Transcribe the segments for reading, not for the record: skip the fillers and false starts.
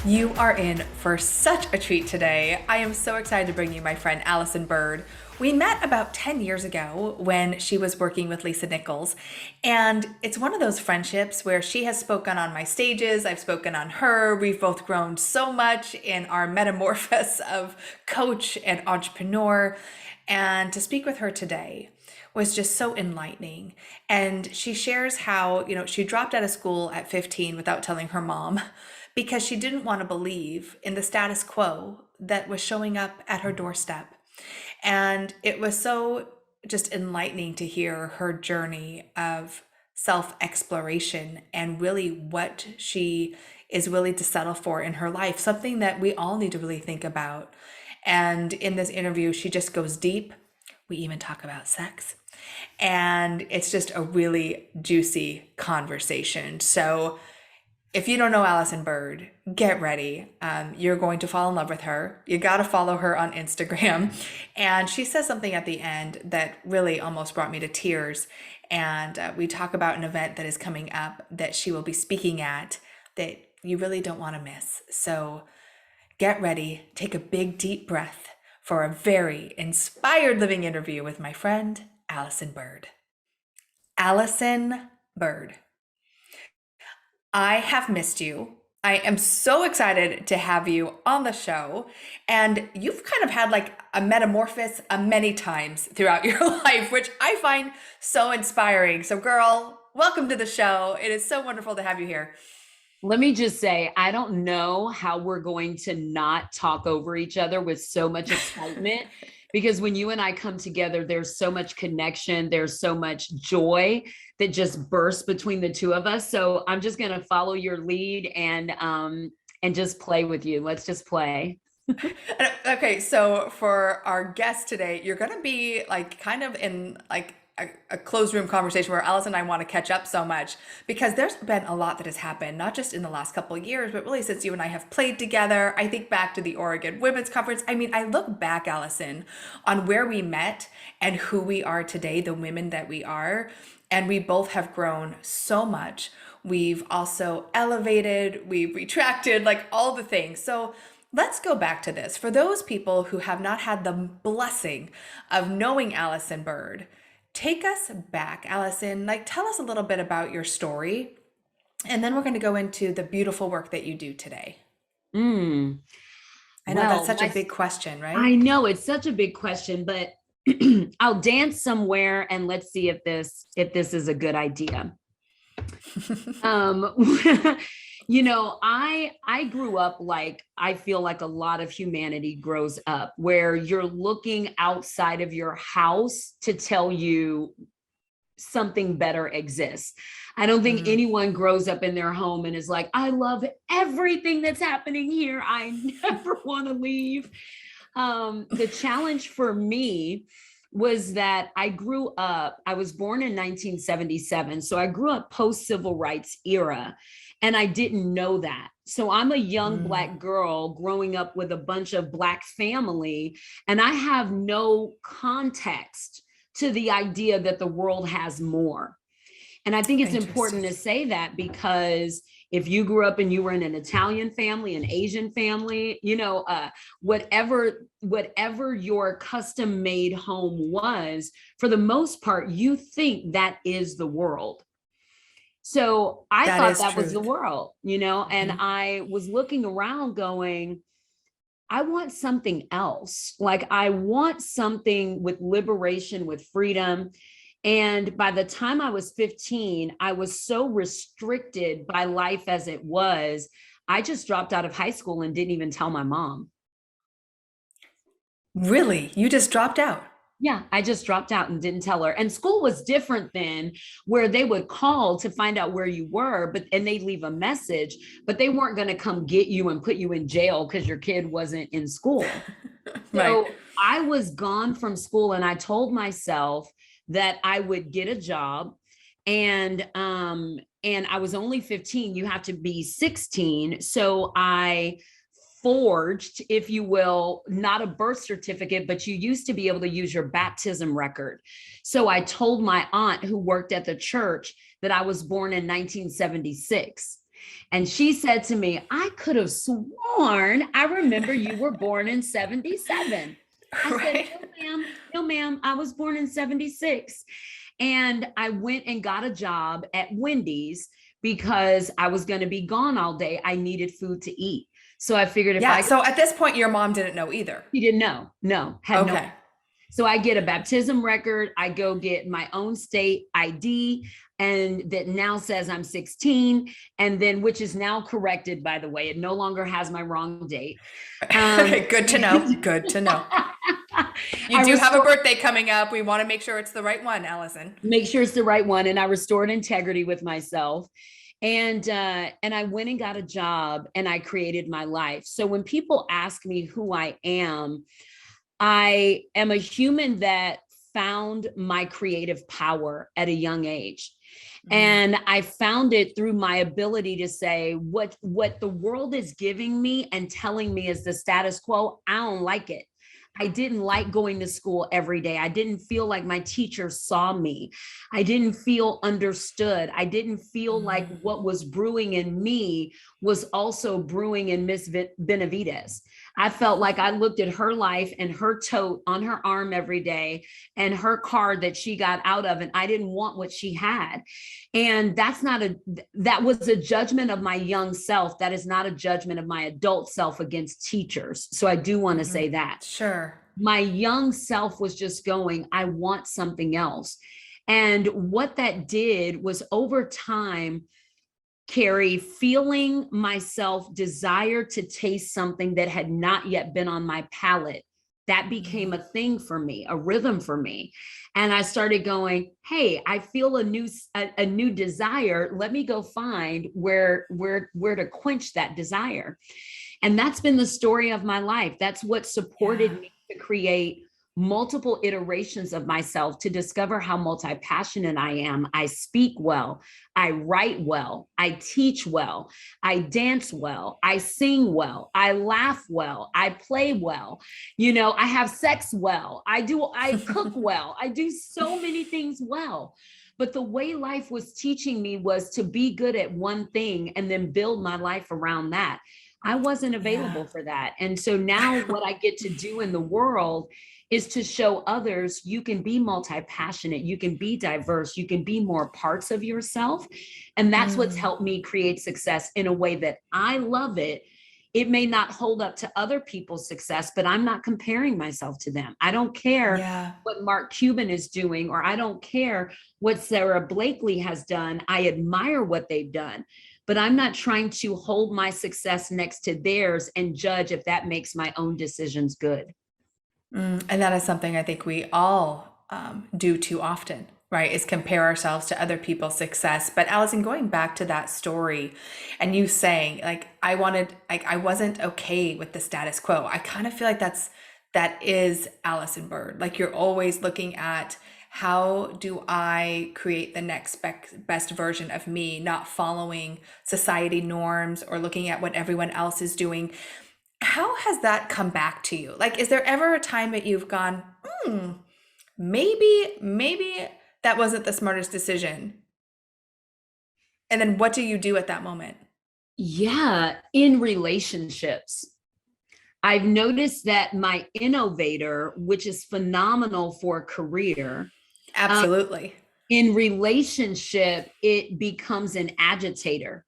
You are in for such a treat today. I am so excited to bring you my friend Allyson Byrd. We met about 10 years ago when she was working with Lisa Nichols, and it's one of those friendships where she has spoken on my stages, I've spoken on her. We've both grown so much in our metamorphosis of coach and entrepreneur, and to speak with her today was just so enlightening. And she shares how, she dropped out of school at 15 without telling her mom because she didn't want to believe in the status quo that was showing up at her doorstep. And it was so just enlightening to hear her journey of self-exploration and really what she is willing to settle for in her life, something that we all need to really think about. And in this interview, she just goes deep. We even talk about sex. And it's just a really juicy conversation. So if you don't know Allyson Byrd, get ready. You're going to fall in love with her. You got to follow her on Instagram. And she says something at the end that really almost brought me to tears. And we talk about an event that is coming up that she will be speaking at that you really don't want to miss. So get ready, take a big deep breath for a very inspired living interview with my friend, Allyson Byrd. Allyson Byrd. I have missed you. I am so excited to have you on the show. And you've kind of had like a metamorphosis many times throughout your life, which I find so inspiring. So girl, welcome to the show. It is so wonderful to have you here. Let me just say, I don't know how we're going to not talk over each other with so much excitement, because when you and I come together, there's so much connection, there's so much joy that just bursts between the two of us. So I'm just going to follow your lead and just play with you. Let's just play. Okay, so for our guest today, you're going to be like kind of in like a closed room conversation where Alice and I want to catch up so much because there's been a lot that has happened, not just in the last couple of years, but really since you and I have played together. I think back to the Oregon Women's Conference. I mean, I look back, Allyson, on where we met and who we are today, the women that we are, and we both have grown so much. We've also elevated, we've retracted, like all the things. So let's go back to this. For those people who have not had the blessing of knowing Allyson Byrd, take us back, Allyson. Like, tell us a little bit about your story, and then we're going to go into the beautiful work that you do today. I know that's such a big question, right? I know it's such a big question, but I'll dance somewhere and let's see if this is a good idea. I grew up like I feel like a lot of humanity grows up where you're looking outside of your house to tell you something better exists. I don't think anyone grows up in their home and is like, I love everything that's happening here. I never want to leave. The challenge for me was that I was born in 1977. So I grew up post-civil rights era. And I didn't know that. So I'm a young Black girl growing up with a bunch of Black family, and I have no context to the idea that the world has more. And I think it's important to say that because if you grew up and you were in an Italian family, an Asian family, whatever your custom-made home was, for the most part, you think that is the world. So I thought that was the world, and I was looking around going, I want something else. Like I want something with liberation, with freedom. And by the time I was 15, I was so restricted by life as it was. I just dropped out of high school and didn't even tell my mom. Really? You just dropped out? Yeah, I just dropped out and didn't tell her. And school was different then, where they would call to find out where you were, and they'd leave a message, but they weren't going to come get you and put you in jail because your kid wasn't in school. So Right. I was gone from school, and I told myself that I would get a job, and I was only 15. You have to be 16. So I forged, if you will, not a birth certificate, but you used to be able to use your baptism record. So I told my aunt who worked at the church that I was born in 1976. And she said to me, I could have sworn I remember you were born in 77. I said, Right. no, ma'am, I was born in 76. And I went and got a job at Wendy's because I was going to be gone all day. I needed food to eat. So I figured if Yeah. I, So at this point, your mom didn't know either. she didn't know, no, had no. Okay. So I get a baptism record. I go get my own state ID, and that now says I'm 16, and then which is now corrected, by the way. It no longer has my wrong date. Okay. Good to know. Good to know. You do have a birthday coming up. We want to make sure it's the right one, Allyson. Make sure it's the right one. And I restored integrity with myself. And I went and got a job and I created my life. So when people ask me who I am a human that found my creative power at a young age. And I found it through my ability to say what the world is giving me and telling me is the status quo. I don't like it. I didn't like going to school every day. I didn't feel like my teachers saw me. I didn't feel understood. I didn't feel like what was brewing in me was also brewing in Miss Benavides. I felt like I looked at her life and her tote on her arm every day and her car that she got out of, and I didn't want what she had. And that was a judgment of my young self. That is not a judgment of my adult self against teachers. So I do want to say that. Sure. My young self was just going, I want something else. And what that did was over time, Carrie, feeling myself desire to taste something that had not yet been on my palate, that became a thing for me, a rhythm for me. And I started going, hey, I feel a new desire. Let me go find where to quench that desire. And that's been the story of my life. That's what supported me to create multiple iterations of myself, to discover how multi-passionate I am. I speak well, I write well, I teach well, I dance well, I sing well, I laugh well, I play well, I have sex well, I cook well, I do so many things well. But the way life was teaching me was to be good at one thing and then build my life around that. I wasn't available for that. And so now what I get to do in the world is to show others you can be multi-passionate, you can be diverse, you can be more parts of yourself. And that's what's helped me create success in a way that I love it. It may not hold up to other people's success, but I'm not comparing myself to them. I don't care what Mark Cuban is doing, or I don't care what Sarah Blakely has done. I admire what they've done, but I'm not trying to hold my success next to theirs and judge if that makes my own decisions good. And that is something I think we all do too often, right? Is compare ourselves to other people's success. But Allyson, going back to that story and you saying like, I wasn't okay with the status quo. I kind of feel like that is Allyson Byrd. Like you're always looking at how do I create the next best version of me, not following society norms or looking at what everyone else is doing. How has that come back to you? Like, is there ever a time that you've gone, maybe that wasn't the smartest decision? And then what do you do at that moment? Yeah, in relationships. I've noticed that my innovator, which is phenomenal for a career, Absolutely. in relationship, it becomes an agitator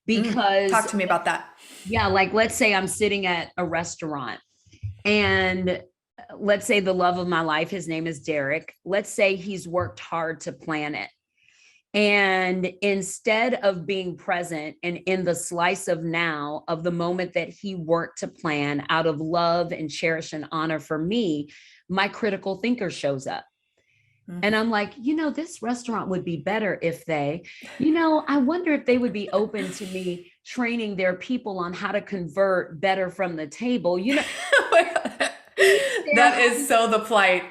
because Talk to me about that. yeah, like let's say I'm sitting at a restaurant and let's say the love of my life, his name is Derek. Let's say he's worked hard to plan it. And instead of being present and in the slice of now of the moment that he worked to plan out of love and cherish and honor for me, my critical thinker shows up. And I'm like, this restaurant would be better if they, I wonder if they would be open to me training their people on how to convert better from the table. That is so the plight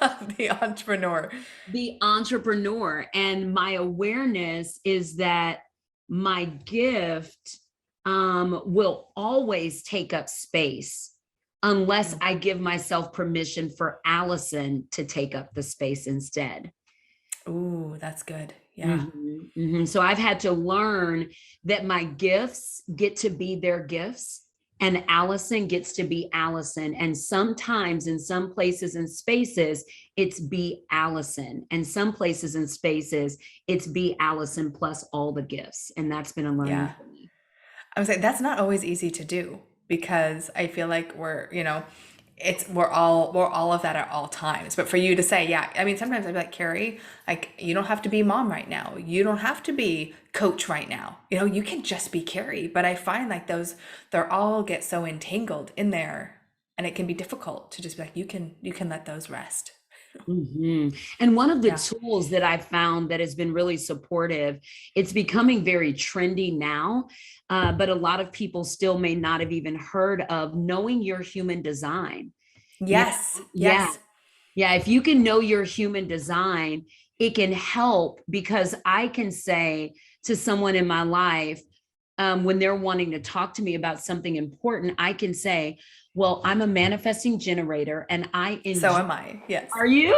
of the entrepreneur. The entrepreneur. And my awareness is that my gift will always take up space unless I give myself permission for Allyson to take up the space instead. Ooh, that's good. Yeah. So I've had to learn that my gifts get to be their gifts and Allyson gets to be Allyson. And sometimes in some places and spaces, it's be Allyson. And some places and spaces, it's be Allyson plus all the gifts. And that's been a learning Yeah. for me. I would say that's not always easy to do because I feel like we're all of that at all times. But for you to say, yeah, I mean, sometimes I'd be like, Carrie, like you don't have to be mom right now. You don't have to be coach right now. You can just be Carrie. But I find like they're all get so entangled in there, and it can be difficult to just be like, you can let those rest. And one of the Yeah. tools that I've found that has been really supportive, it's becoming very trendy now, but a lot of people still may not have even heard of knowing your human design. You Yes. yeah, Yes. yeah. If you can know your human design, it can help because I can say to someone in my life, when they're wanting to talk to me about something important, I can say, well, I'm a manifesting generator and I So enjoy. am I. Yes. Are you?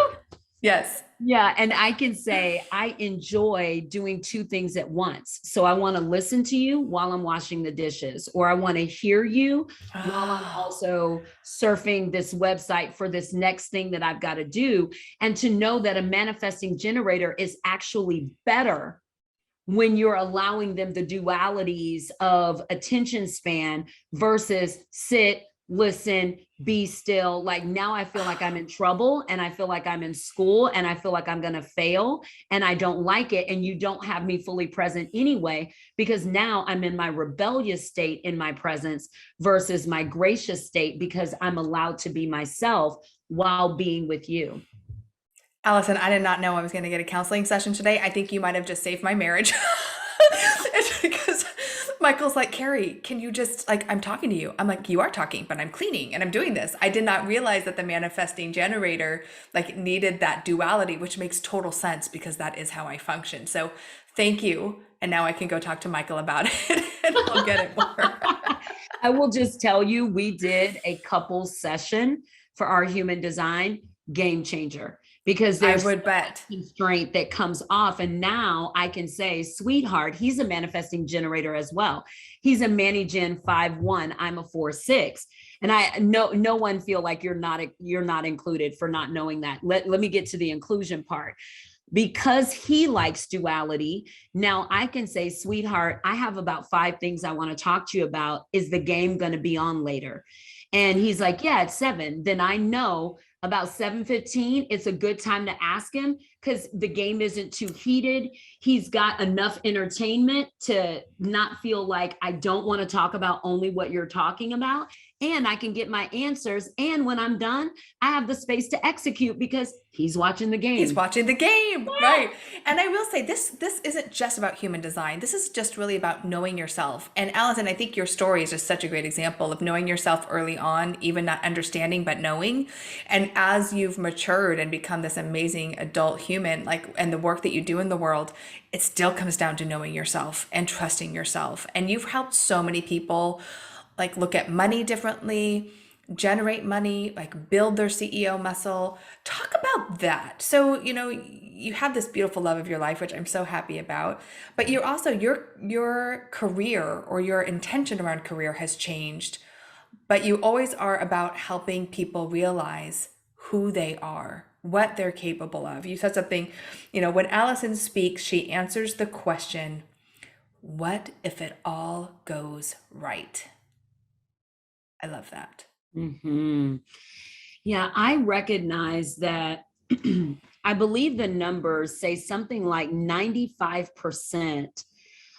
Yes. Yeah, and I can say I enjoy doing two things at once. So I want to listen to you while I'm washing the dishes, or I want to hear you while I'm Ah. also surfing this website for this next thing that I've got to do. And to know that a manifesting generator is actually better when you're allowing them the dualities of attention span versus sit, listen, be still. Like now I feel like I'm in trouble and I feel like I'm in school and I feel like I'm going to fail and I don't like it. And you don't have me fully present anyway, because now I'm in my rebellious state in my presence versus my gracious state because I'm allowed to be myself while being with you. Allison, I did not know I was going to get a counseling session today. I think you might have just saved my marriage. It's because Michael's like, Carrie, can you just, like, I'm talking to you. I'm like, you are talking, but I'm cleaning and I'm doing this. I did not realize that the manifesting generator, like, needed that duality, which makes total sense because that is how I function. So thank you. And now I can go talk to Michael about it and we'll get it more. I will just tell you, we did a couples session for our human design, game changer, because I there's so would bet. much constraint that comes off. And now I can say, sweetheart, he's a manifesting generator as well. He's a Manny Gen 5-1. I'm a 4-6. And I no one feel like you're not included for not knowing that. Let me get to the inclusion part. Because he likes duality, now I can say, sweetheart, I have about 5 things I want to talk to you about. Is the game going to be on later? And he's like, yeah, it's 7. Then I know about 7:15, it's a good time to ask him because the game isn't too heated. He's got enough entertainment to not feel like I don't want to talk about only what you're talking about. And I can get my answers. And when I'm done, I have the space to execute because he's watching the He's game. watching the game, right? And I will say this isn't just about human design. This is just really about knowing yourself. And Allison, I think your story is just such a great example of knowing yourself early on, even not understanding but knowing. And as you've matured and become this amazing adult human, like and the work that you do in the world, it still comes down to knowing yourself and trusting yourself. And you've helped so many people like look at money differently, generate money, like build their CEO muscle. Talk about that. So, you have this beautiful love of your life, which I'm so happy about, but you're also your career or your intention around career has changed, but you always are about helping people realize who they are, what they're capable of. You said something, when Allison speaks, she answers the question, what if it all goes right? I love that. Hmm. Yeah, I recognize that. I believe the numbers say something like 95%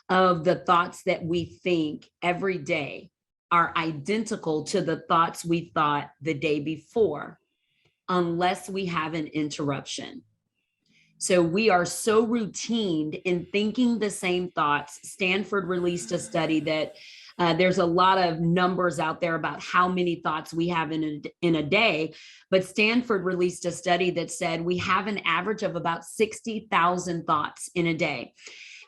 of the thoughts that we think every day are identical to the thoughts we thought the day before, unless we have an interruption. So we are so routined in thinking the same thoughts. Stanford released a study that there's a lot of numbers out there about how many thoughts we have in a day. But Stanford released a study that said we have an average of about 60,000 thoughts in a day.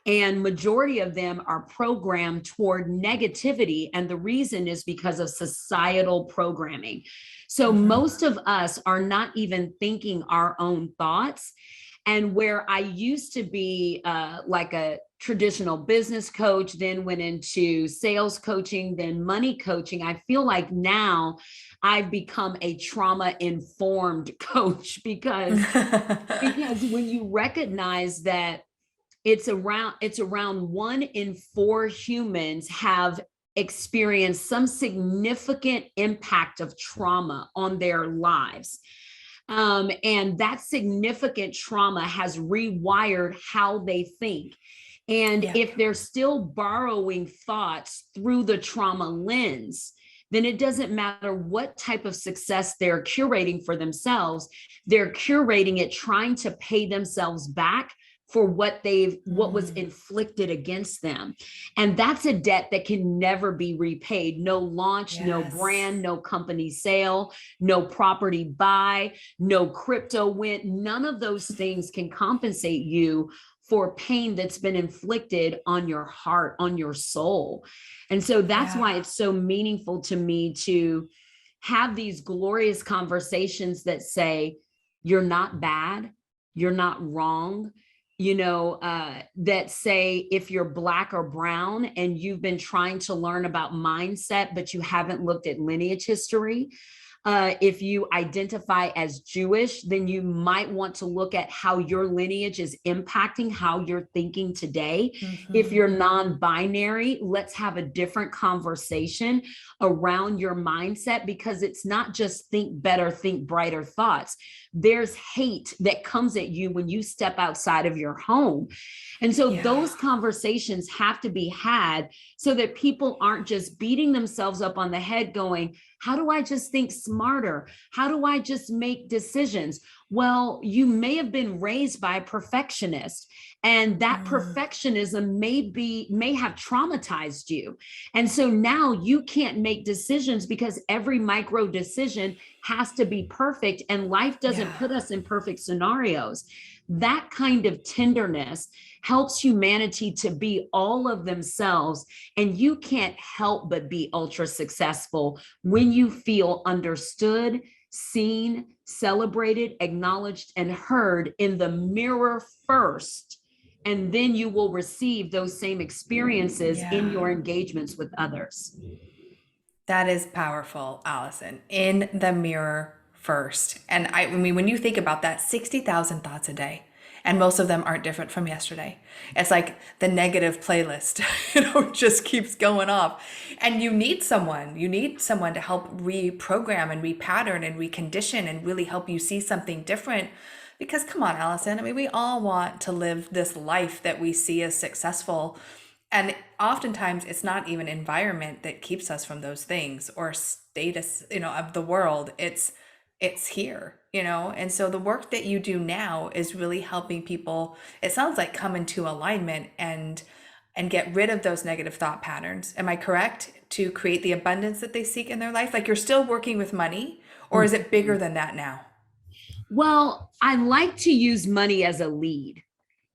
And majority of them are programmed toward negativity. And the reason is because of societal programming. So Mhm. most of us are not even thinking our own thoughts. And where I used to be like a traditional business coach, then went into sales coaching, then money coaching, I feel like now I've become a trauma informed coach because when you recognize that it's around 1 in 4 humans have experienced some significant impact of trauma on their lives. And that significant trauma has rewired how they think. And Yeah. if they're still borrowing thoughts through the trauma lens, then it doesn't matter what type of success they're curating for themselves. They're curating it, trying to pay themselves back for what was inflicted against them. And that's a debt that can never be repaid. No launch, no Yes. brand, no company sale, no property buy, no crypto win. None of those things can compensate you for pain that's been inflicted on your heart, on your soul. And so that's Yeah. why it's so meaningful to me to have these glorious conversations that say, you're not bad, you're not wrong, that say if you're Black or brown and you've been trying to learn about mindset, but you haven't looked at lineage history. If you identify as Jewish, then you might want to look at how your lineage is impacting how you're thinking today. If Hmm. you're non-binary, let's have a different conversation around your mindset, because it's not just think better, think brighter thoughts. There's hate that comes at you when you step outside of your home. And so Yeah. those conversations have to be had so that people aren't just beating themselves up on the head going, how do I just think smarter? How do I just make decisions? Well, you may have been raised by a perfectionist, and that Mm. perfectionism may have traumatized you. And so now you can't make decisions because every micro decision has to be perfect, and life doesn't Yeah. put us in perfect scenarios. That kind of tenderness helps humanity to be all of themselves, and you can't help but be ultra successful when you feel understood, seen, celebrated, acknowledged, and heard in the mirror first. And then you will receive those same experiences in Yeah. your engagements with others. That is powerful, Allison. In the mirror first. And I mean, when you think about that, 60,000 thoughts a day, and most of them aren't different from yesterday. It's like the negative playlist, just keeps going off. And you need someone to help reprogram and repattern and recondition and really help you see something different. Because come on, Allison, I mean, we all want to live this life that we see as successful. And oftentimes it's not even environment that keeps us from those things or status, of the world. It's here, And so the work that you do now is really helping people, it sounds like, come into alignment and get rid of those negative thought patterns. Am I correct? To create the abundance that they seek in their life? Like, you're still working with money, or is it bigger than that now? Well, I like to use money as a lead.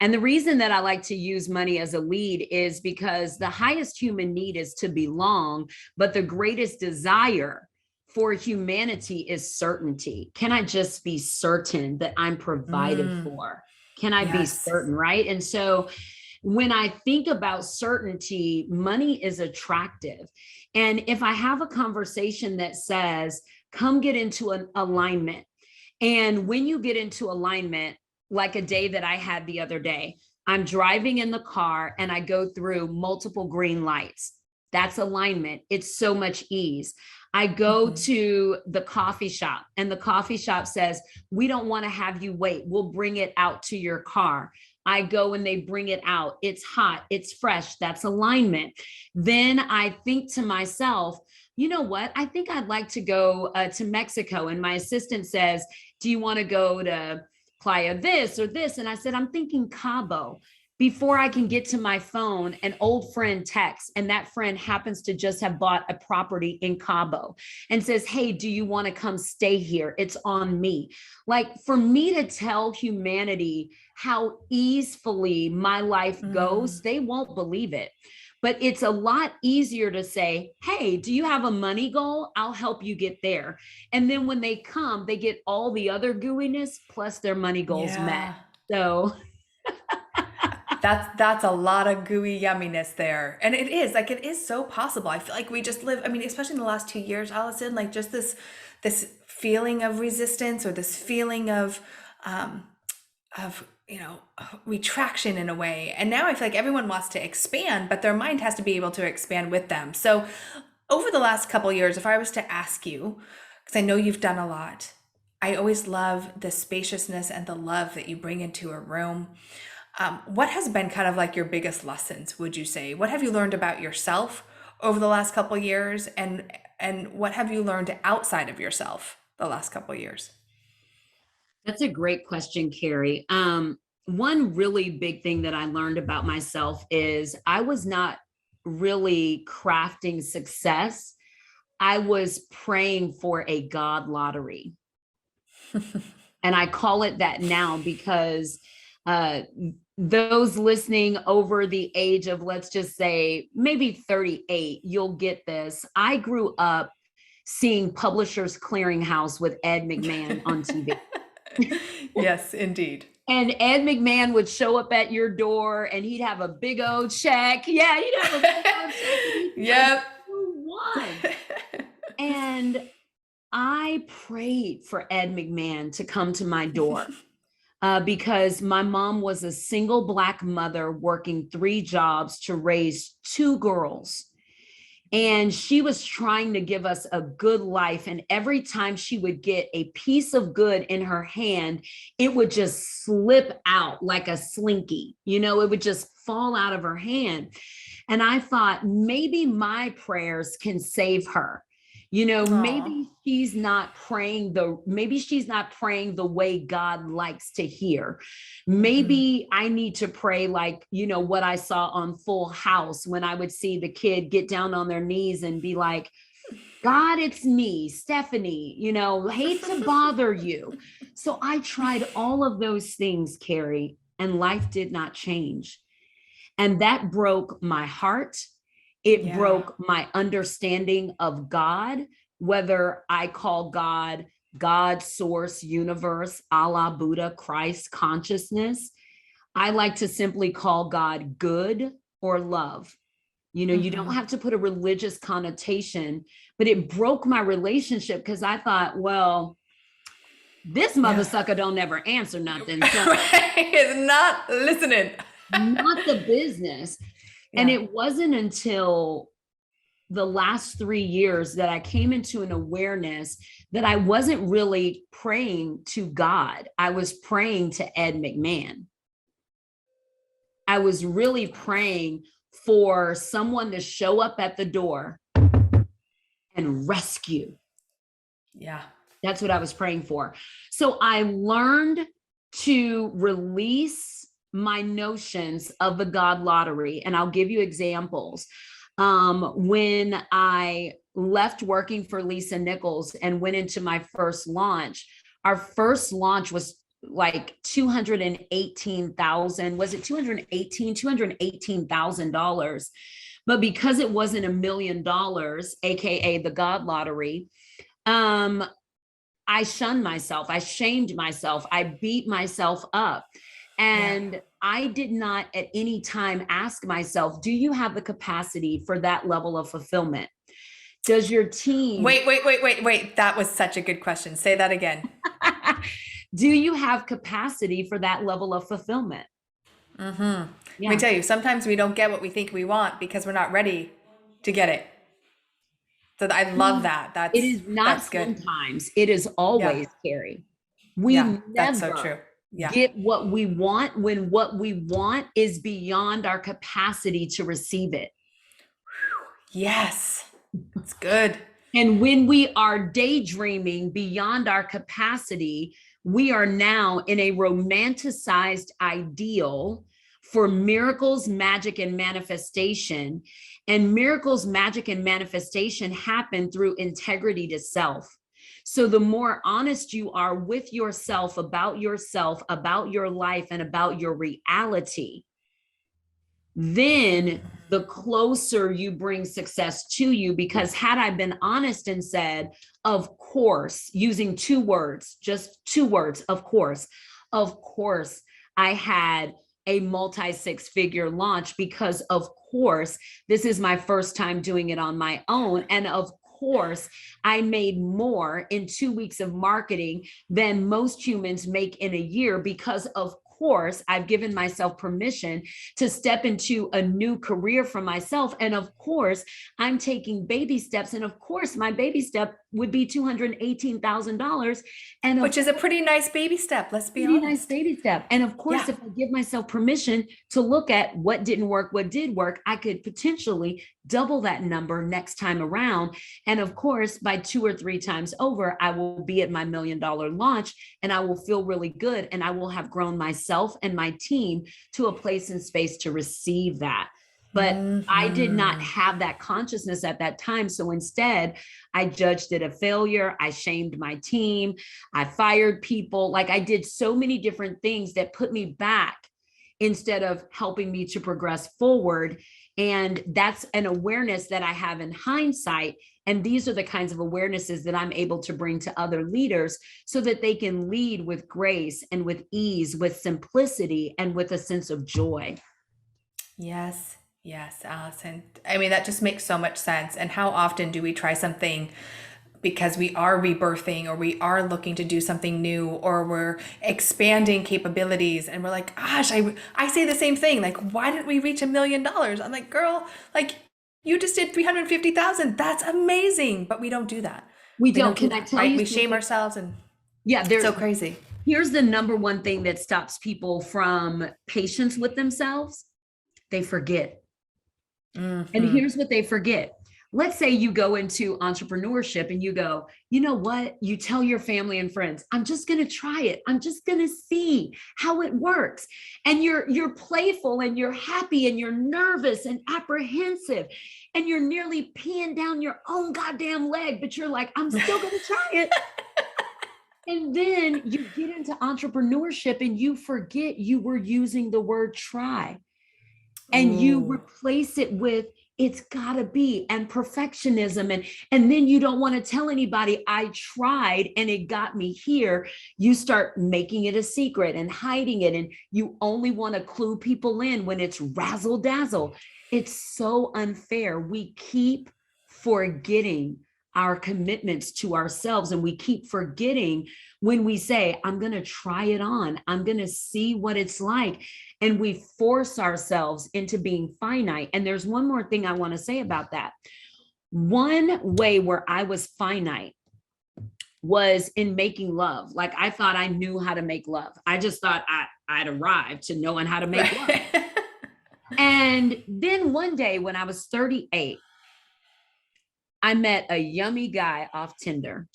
And the reason that I like to use money as a lead is because the highest human need is to belong, but the greatest desire for humanity is certainty. Can I just be certain that I'm provided Mm, for? Can I be yes. certain, right? And so when I think about certainty, money is attractive. And if I have a conversation that says, come get into an alignment, and when you get into alignment, like a day that I had the other day, I'm driving in the car and I go through multiple green lights. That's alignment. It's so much ease. I go Hmm. to the coffee shop and the coffee shop says, we don't want to have you wait. We'll bring it out to your car. I go and they bring it out. It's hot. It's fresh. That's alignment. Then I think to myself, you know what? I think I'd like to go to Mexico. And my assistant says, do you want to go to Playa this or this? And I said, I'm thinking Cabo. Before I can get to my phone, an old friend texts, and that friend happens to just have bought a property in Cabo and says, hey, do you want to come stay here? It's on me. Like, for me to tell humanity how easily my life goes, Mm, they won't believe it. But it's a lot easier to say, hey, do you have a money goal? I'll help you get there. And then when they come, they get all the other gooiness plus their money goals met. yeah. So That's a lot of gooey yumminess there. And it is like it is so possible. I feel like we just live, I mean, especially in the last 2 years, Allison, like just this feeling of resistance or this feeling um of retraction in a way. And now I feel like everyone wants to expand, but their mind has to be able to expand with them. So over the last couple years, if I was to ask you, because I know you've done a lot, I always love the spaciousness and the love that you bring into a room. What has been kind of like your biggest lessons, would you say? What have you learned about yourself over the last couple years, and what have you learned outside of yourself the last couple years? that's a great question, Carrie. One really big thing that I learned about myself is I was not really crafting success. I was praying for a God lottery. And I call it that now because uh, those listening over the age of, let's just say, maybe 38, you'll get this. I grew up seeing Publishers Clearinghouse with Ed McMahon on TV. Yes, indeed. And Ed McMahon would show up at your door and he'd have a big old check. Yeah, he'd have a big old check. Yep. Who won? And I prayed for Ed McMahon to come to my door because my mom was a single Black mother working 3 jobs to raise 2 girls. And she was trying to give us a good life. And every time she would get a piece of good in her hand, it would just slip out like a slinky. It would just fall out of her hand. And I thought maybe my prayers can save her. Maybe she's not praying the way God likes to hear. Maybe I need to pray like, what I saw on Full House when I would see the kid get down on their knees and be like, God, it's me, Stephanie, hate to bother you. So I tried all of those things, Carrie, and life did not change. And that broke my heart. It broke my understanding of God, whether I call God, source, universe, Allah, Buddha, Christ, consciousness. I like to simply call God good or love. You don't have to put a religious connotation, but it broke my relationship because I thought, well, this mother sucker don't ever answer nothing. So It's not listening. Not the business. And it wasn't until the last 3 years that I came into an awareness that I wasn't really praying to God. I was praying to Ed McMahon. I was really praying for someone to show up at the door and rescue. Yeah. That's what I was praying for. So I learned to release my notions of the God lottery. And I'll give you examples. When I left working for Lisa Nichols and went into my first launch, our first launch was like 218,000. Was it $218,000? But because it wasn't $1 million, AKA the God lottery, I shunned myself. I shamed myself. I beat myself up. And I did not at any time ask myself, do you have the capacity for that level of fulfillment? Does your team... Wait. That was such a good question. Say that again. Do you have capacity for that level of fulfillment? Let me tell you, sometimes we don't get what we think we want because we're not ready to get it. So I love that. It is not sometimes. It is always, Carrie. We never that's so true. Get what we want when what we want is beyond our capacity to receive it. Yes, it's good. And when we are daydreaming beyond our capacity, we are now in a romanticized ideal for miracles, magic, and manifestation. And miracles, magic, and manifestation happen through integrity to self. So the more honest you are with yourself, about your life, and about your reality, then the closer you bring success to you. Because had I been honest and said, of course, using 2 words, just 2 words, of course, I had a multi six figure launch because, of course, this is my first time doing it on my own. And of course, I made more in 2 weeks of marketing than most humans make in a year because, of course, I've given myself permission to step into a new career for myself. And of course, I'm taking baby steps. And of course, my baby step would be $218,000. And Which is a pretty nice baby step, let's be pretty honest. nice baby step. And of course, Yeah. if I give myself permission to look at what didn't work, what did work, I could potentially double that number next time around. And of course, by 2 or 3 times over, I will be at my $1 million launch and I will feel really good. And I will have grown myself and my team to a place and space to receive that. But I did not have that consciousness at that time. So instead, I judged it a failure. I shamed my team. I fired people. Like, I did so many different things that put me back instead of helping me to progress forward. And that's an awareness that I have in hindsight. And these are the kinds of awarenesses that I'm able to bring to other leaders so that they can lead with grace and with ease, with simplicity, and with a sense of joy. Yes. Yes, Allyson. I mean, that just makes so much sense. And how often do we try something because we are rebirthing or we are looking to do something new or we're expanding capabilities and we're like, gosh, I say the same thing. Like, why didn't we reach $1 million? I'm like, girl, like you just did 350,000. That's amazing. But we don't do that. We don't. Can I tell you? We shame ourselves and yeah, it's so crazy. Here's the number one thing that stops people from patience with themselves. They forget. And here's what they forget. Let's say you go into entrepreneurship and you go, you know what? You tell your family and friends, I'm just going to try it. I'm just going to see how it works. And you're playful and you're happy and you're nervous and apprehensive and you're nearly peeing down your own goddamn leg, but you're like, I'm still going to try it. And then you get into entrepreneurship and you forget you were using the word try. And you replace it with it's gotta be and perfectionism. And then you don't want to tell anybody I tried and it got me here. You start making it a secret and hiding it. And you only want to clue people in when it's razzle dazzle. It's so unfair. We keep forgetting our commitments to ourselves. And we keep forgetting when we say, I'm going to try it on. I'm going to see what it's like. And we force ourselves into being finite. And there's one more thing I want to say about that. One way where I was finite was in making love. Like, I thought I knew how to make love. I just thought I'd arrived to knowing how to make love. And then one day when I was 38, I met a yummy guy off Tinder.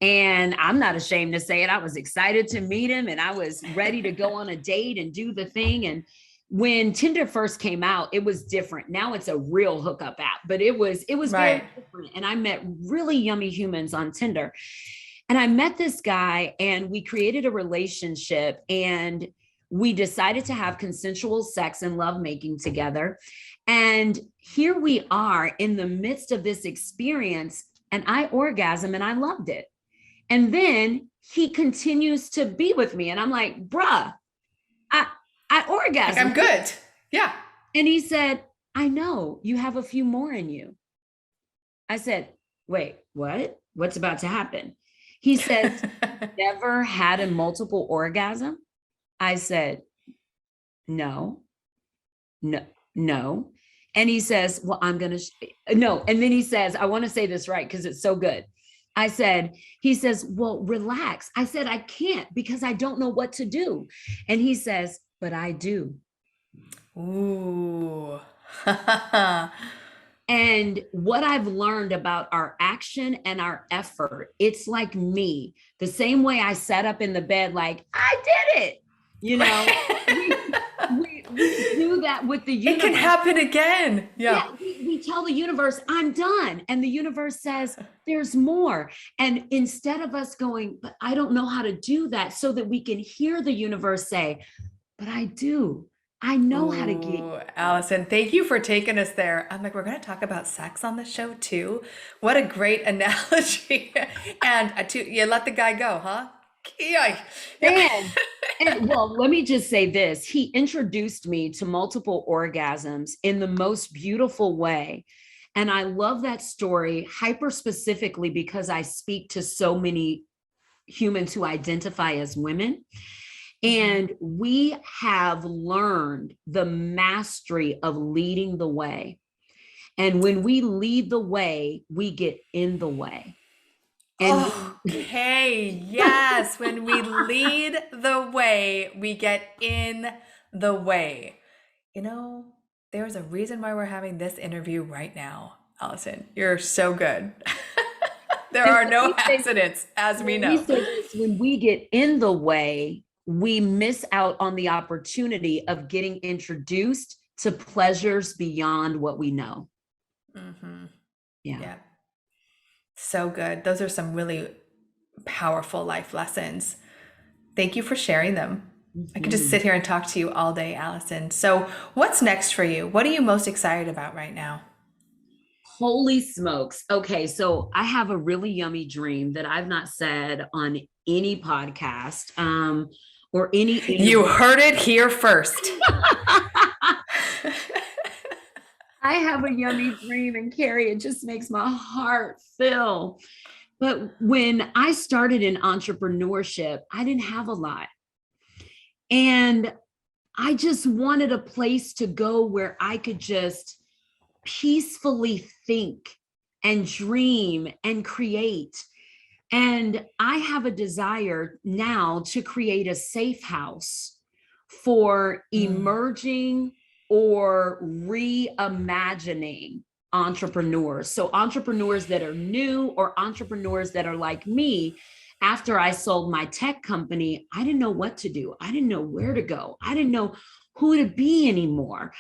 And I'm not ashamed to say it. I was excited to meet him and I was ready to go on a date and do the thing. And when Tinder first came out, it was different. Now it's a real hookup app, but it was very different. And I met really yummy humans on Tinder. And I met this guy and we created a relationship and we decided to have consensual sex and lovemaking together. And here we are in the midst of this experience and I orgasm and I loved it. And then he continues to be with me. And I'm like, bruh, I orgasm. Like, I'm good. Yeah. And he said, I know you have a few more in you. I said, wait, what? What's about to happen? He says, never had a multiple orgasm? I said, no. And he says, well, I'm going to, no. And then he says, I want to say this right because it's so good. He says, well, relax. I said, I can't because I don't know what to do. And he says, but I do. Ooh. And what I've learned about our action and our effort, it's like me, the same way I sat up in the bed, like, I did it. You know, we do that with the universe. It can happen again. Yeah. We tell the universe, I'm done. And the universe says, there's more. And instead of us going, but I don't know how to do that, so that we can hear the universe say, but I do. I know how to get. Allyson, thank you for taking us there. I'm like, we're going to talk about sex on the show too. What a great analogy. And you let the guy go, huh? Yay. Yep. Man. And well, let me just say this. He introduced me to multiple orgasms in the most beautiful way. And I love that story hyper specifically because I speak to so many humans who identify as women. Mhm. And we have learned the mastery of leading the way. And when we lead the way, we get in the way. And Okay, yes. When we lead the way, we get in the way. You know, there's a reason why we're having this interview right now, Allison. You're so good. There and are no accidents, as we let me know. say this, when we get in the way, we miss out on the opportunity of getting introduced to pleasures beyond what we know. Hmm. Yeah. Yeah, so good. Those are some really powerful life lessons. Thank you for sharing them. I could just Mhm. sit here and talk to you all day, Allison. So, what's next for you? What are you most excited about right now? Holy smokes. Okay, so I have a really yummy dream that I've not said on any podcast or any You interview. heard it here first. I have a yummy dream, and Carrie, it just makes my heart fill. But when I started in entrepreneurship, I didn't have a lot. And I just wanted a place to go where I could just peacefully think and dream and create. And I have a desire now to create a safe house for Mm. emerging or reimagining entrepreneurs. So, entrepreneurs that are new or entrepreneurs that are like me. After I sold my tech company, I didn't know what to do. I didn't know where to go. I didn't know who to be anymore.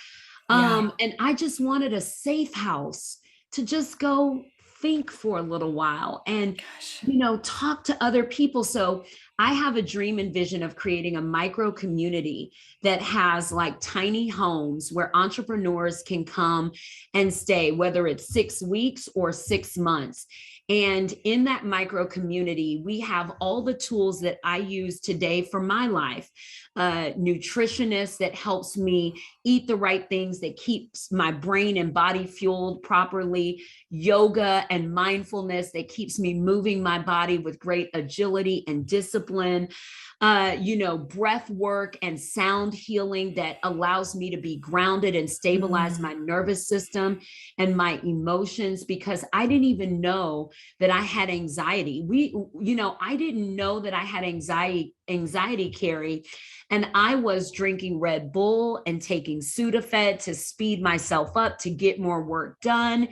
Yeah. And I just wanted a safe house to just go think for a little while and, Gosh. talk to other people. So I have a dream and vision of creating a micro community that has like tiny homes where entrepreneurs can come and stay, whether it's 6 weeks or 6 months. And in that micro community, we have all the tools that I use today for my life. Nutritionist that helps me eat the right things, that keeps my brain and body fueled properly, yoga and mindfulness that keeps me moving my body with great agility and discipline, breath work and sound healing that allows me to be grounded and stabilize Mm. my nervous system and my emotions, because I didn't even know that I had anxiety. I didn't know that I had anxiety, Carrie. And I was drinking Red Bull and taking Sudafed to speed myself up to get more work done.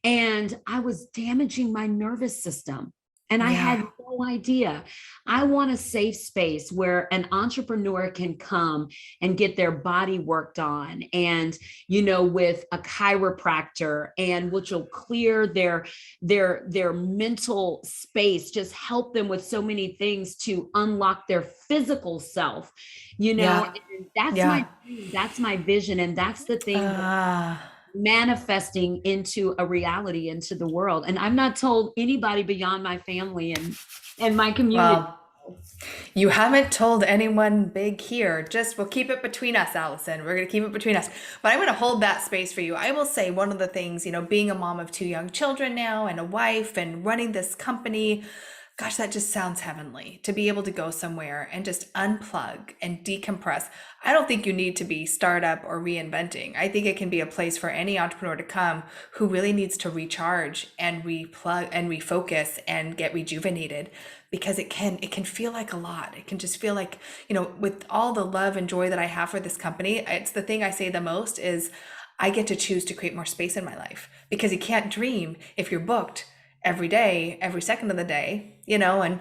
And I was damaging my nervous system. And I Yeah. had no idea. I want a safe space where an entrepreneur can come and get their body worked on, and, with a chiropractor, and which will clear their mental space, just help them with so many things to unlock their physical self, Yeah. and that's my Yeah. dream, that's my vision, and that's the thing that Ah. manifesting into a reality, into the world. And I've not told anybody beyond my family and my community. Well, you haven't told anyone big here. Just we'll keep it between us, Allison. We're going to keep it between us. But I'm going to hold that space for you. I will say one of the things, being a mom of two young children now and a wife and running this company, gosh, that just sounds heavenly to be able to go somewhere and just unplug and decompress. I don't think you need to be startup or reinventing. I think it can be a place for any entrepreneur to come who really needs to recharge and replug and refocus and get rejuvenated, because it can feel like a lot. It can just feel like, with all the love and joy that I have for this company, it's the thing I say the most is I get to choose to create more space in my life, because you can't dream if you're booked every day, every second of the day, and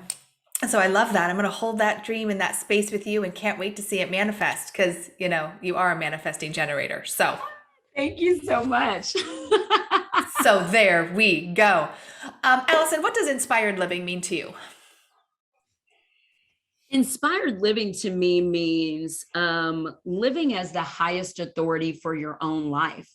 so I love that. I'm going to hold that dream in that space with you and can't wait to see it manifest, because, you are a manifesting generator. Thank you so much. So there we go. Allison, what does inspired living mean to you? Inspired living to me means living as the highest authority for your own life.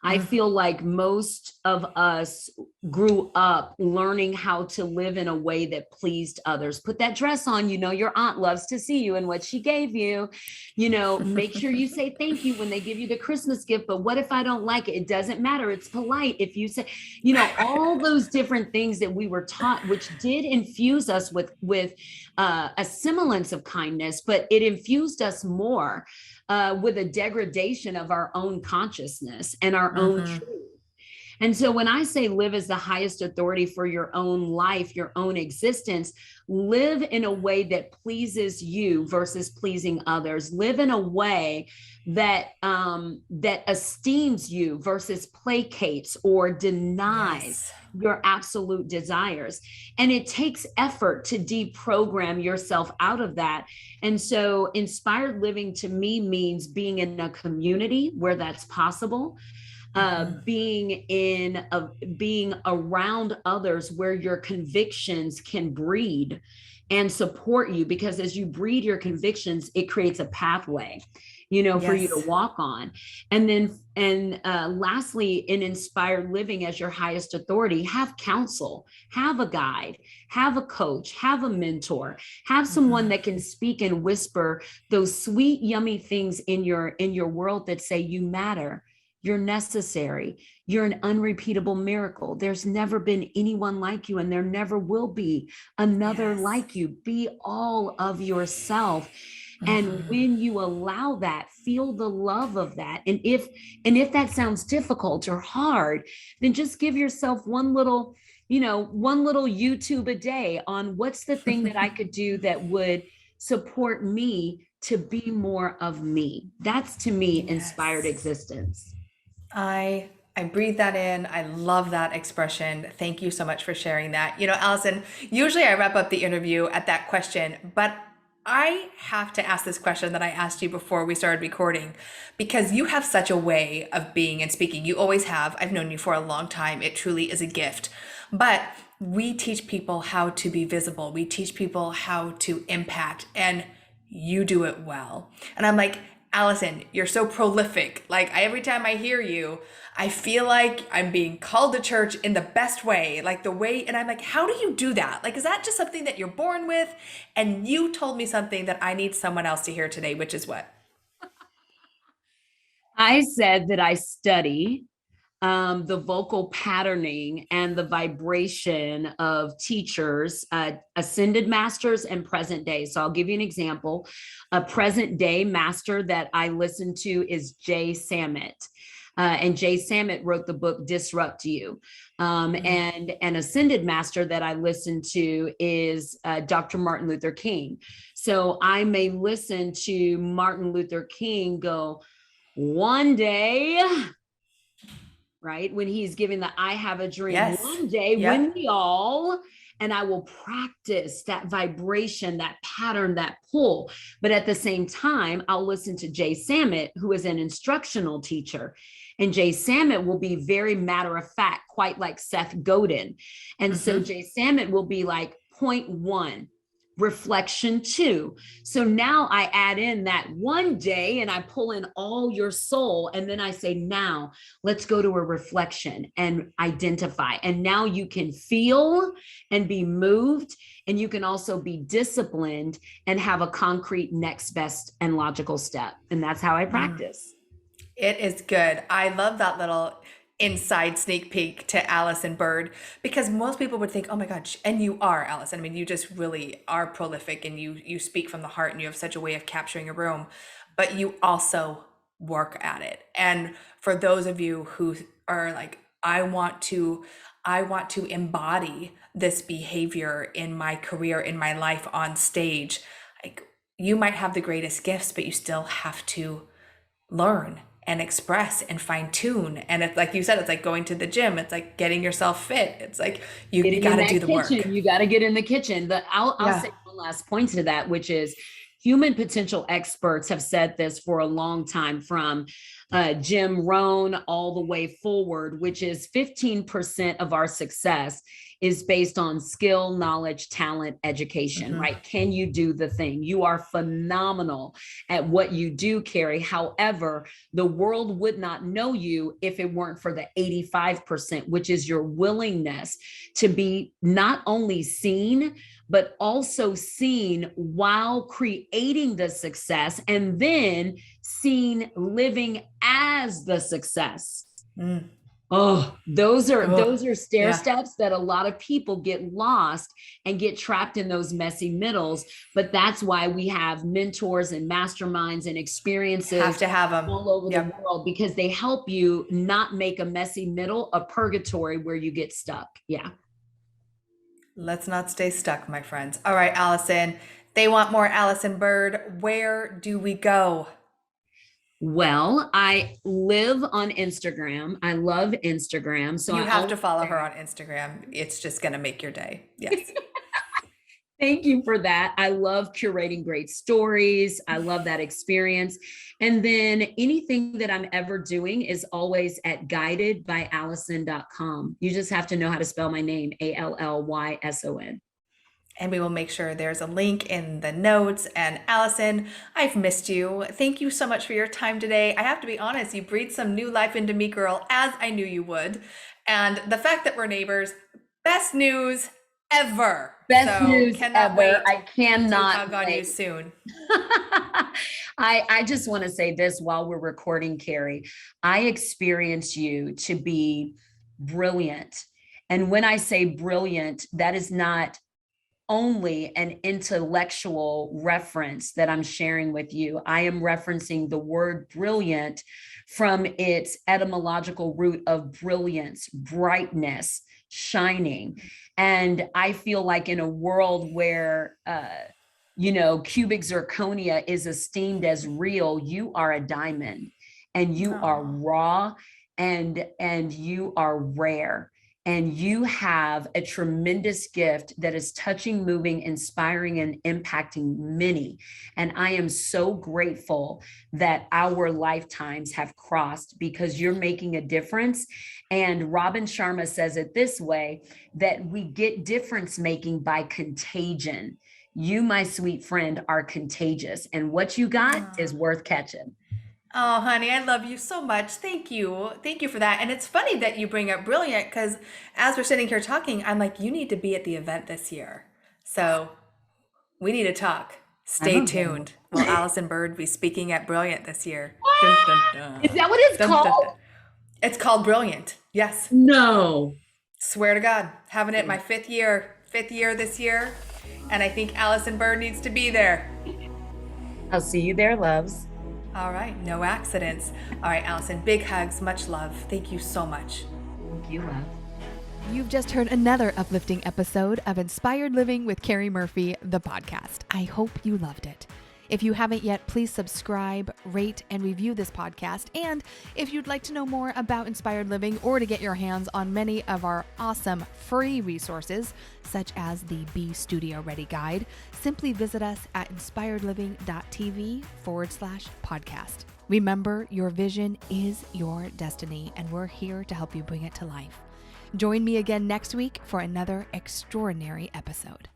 I feel like most of us grew up learning how to live in a way that pleased others. Put that dress on, your aunt loves to see you and what she gave you. Make sure you say thank you when they give you the Christmas gift. But what if I don't like it? It doesn't matter. It's polite if you say, all those different things that we were taught, which did infuse us with a semblance of kindness, but it infused us more with a degradation of our own consciousness and our own truth. And so when I say live as the highest authority for your own life, your own existence, live in a way that pleases you versus pleasing others. Live in a way that that esteems you versus placates or denies your absolute desires. And it takes effort to deprogram yourself out of that. And so inspired living to me means being in a community where that's possible. Being around others where your convictions can breed and support you, because as you breed your convictions, it creates a pathway, for you to walk on. And then, lastly, in inspired living as your highest authority, have counsel, have a guide, have a coach, have a mentor, have someone that can speak and whisper those sweet, yummy things in your world that say you matter. You're necessary. You're an unrepeatable miracle. There's never been anyone like you, and there never will be another like you. Be all of yourself. And when you allow that, feel the love of that. And if that sounds difficult or hard, then just give yourself one little YouTube a day on what's the thing that I could do that would support me to be more of me. That's, to me, inspired existence. I breathe that in. I love that expression. Thank you so much for sharing that. Allyson, usually I wrap up the interview at that question, but I have to ask this question that I asked you before we started recording, because you have such a way of being and speaking. You always have. I've known you for a long time. It truly is a gift. But we teach people how to be visible. We teach people how to impact, and you do it well. And I'm like, Allyson, you're so prolific. Like, every time I hear you, I feel like I'm being called to church in the best way, and I'm like, how do you do that? Like, is that just something that you're born with? And you told me something that I need someone else to hear today, which is what? I said that I study the vocal patterning and the vibration of teachers, ascended masters and present day. So I'll give you an example. A present day master that I listen to is Jay Samit. And Jay Samit wrote the book Disrupt You. And an ascended master that I listen to is Dr. Martin Luther King. So I may listen to Martin Luther King go, one day, right? When he's giving the I have a dream, one day when we all, and I will practice that vibration, that pattern, that pull. But at the same time, I'll listen to Jay Samit, who is an instructional teacher. And Jay Samit will be very matter of fact, quite like Seth Godin. And so Jay Samit will be like, point one, reflection two. So now I add in that one day and I pull in all your soul. And then I say, now let's go to a reflection and identify. And now you can feel and be moved. And you can also be disciplined and have a concrete next best and logical step. And that's how I practice. It is good. I love that little inside sneak peek to Allyson Byrd, because most people would think, oh my God, and you are, Allyson. I mean, you just really are prolific, and you speak from the heart, and you have such a way of capturing a room, but you also work at it. And for those of you who are like, I want to embody this behavior in my career, in my life on stage, like, you might have the greatest gifts, but you still have to learn and express and fine tune. And it's like you said, it's like going to the gym. It's like getting yourself fit. It's like, you got to do the work. You got to get in the kitchen. I'll say one last point to that, which is human potential experts have said this for a long time, from Jim Rohn all the way forward, which is 15% of our success is based on skill, knowledge, talent, education, right? Can you do the thing? You are phenomenal at what you do, Carrie. However, the world would not know you if it weren't for the 85%, which is your willingness to be not only seen, but also seen while creating the success, and then seen living as the success. Oh, those are stair steps that a lot of people get lost and get trapped in those messy middles. But that's why we have mentors and masterminds and experiences. Have to have them all over the world, because they help you not make a messy middle a purgatory where you get stuck. Yeah. Let's not stay stuck, my friends. All right, Allyson, they want more Allyson Byrd. Where do we go? Well, I live on Instagram. I love Instagram. So you have to follow her on Instagram. It's just going to make your day. Yes. Thank you for that. I love curating great stories. I love that experience. And then anything that I'm ever doing is always at guidedbyallyson.com. You just have to know how to spell my name, Allyson. And we will make sure there's a link in the notes. And Allyson, I've missed you. Thank you so much for your time today. I have to be honest, you breathed some new life into me, girl, as I knew you would. And the fact that we're neighbors, best news ever. Best news ever. I cannot hug on you soon. I just want to say this while we're recording, Carrie. I experience you to be brilliant. And when I say brilliant, that is not only an intellectual reference that I'm sharing with you. I am referencing the word brilliant from its etymological root of brilliance, brightness, shining. And I feel like in a world where, cubic zirconia is esteemed as real, you are a diamond, and you are raw, and you are rare. And you have a tremendous gift that is touching, moving, inspiring, and impacting many. And I am so grateful that our lifetimes have crossed, because you're making a difference. And Robin Sharma says it this way, that we get difference making by contagion. You, my sweet friend, are contagious. And what you got is worth catching. Oh, honey, I love you so much. Thank you. Thank you for that. And it's funny that you bring up brilliant, because as we're sitting here talking, I'm like, you need to be at the event this year. So we need to talk. Stay tuned. Will Allyson Byrd be speaking at Brilliant this year? Dun, dun, dun. Is that what it's called? Dun, dun. It's called Brilliant. Yes. No. Swear to God. Having it my fifth year this year. And I think Allyson Byrd needs to be there. I'll see you there, loves. All right, no accidents. All right, Allyson, big hugs, much love. Thank you so much. Thank you, love. You've just heard another uplifting episode of Inspired Living with Carrie Murphy, the podcast. I hope you loved it. If you haven't yet, please subscribe, rate, and review this podcast. And if you'd like to know more about Inspired Living, or to get your hands on many of our awesome free resources, such as the Be Studio Ready Guide, simply visit us at inspiredliving.tv/podcast. Remember, your vision is your destiny, and we're here to help you bring it to life. Join me again next week for another extraordinary episode.